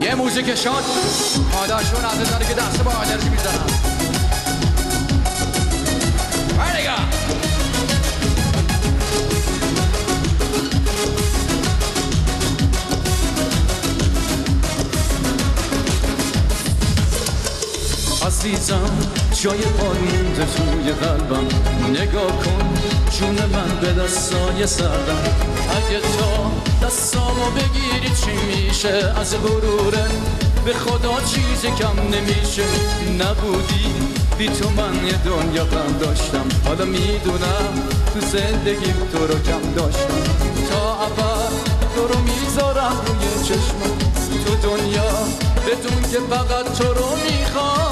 یه موزیک شاد مادرشون عزیزانی که دست با آدرجی میزنن. عزیزم جای پایینده توی قلبم، نگاه کن جون من به دستای سردم. اگه تا دستامو بگیری چی میشه؟ از غروره به خدا چیزی کم نمیشه. نبودی بی تو من یه دنیا غم داشتم، حالا میدونم تو زندگیم تو رو کم داشتم. تا ابد تو رو میذارم روی چشمم تو دنیا، بدون که فقط تو رو میخوام.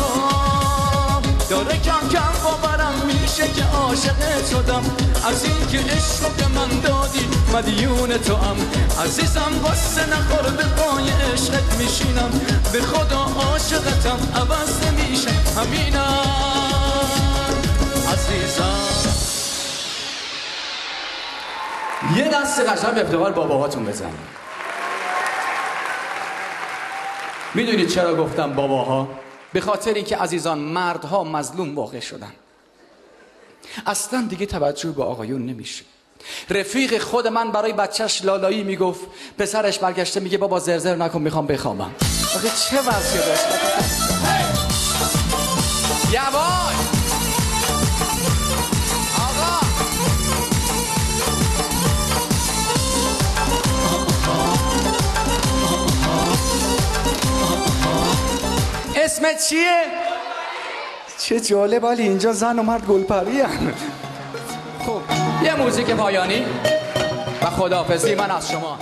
داره کم کم باورم میشه که عاشق شدم، از این که عشق به من دادی مدیون تو هم. عزیزم غصه نخور به پای عشقت میشینم، به خدا عاشقتم عوض نمیشه همینم. عزیزم یه دست قشنگ به افتخار باباهاتون بزن. میدونید چرا گفتم باباها؟ به خاطر اینکه عزیزان مردها مظلوم واقع شدن، اصلا دیگه توجه به آقایون نمیشه. رفیق خود من برای بچهش لالایی میگفت، پسرش برگشته میگه بابا زرزر نکن میخوام بخوابم. آخه چه وضعی داشت؟ یواش آقا. اسمت چیه؟ چه جالب، ولی اینجا زن و مرد گلپری هن. خب یه موزیک پایانی و خداحافظی من از شما.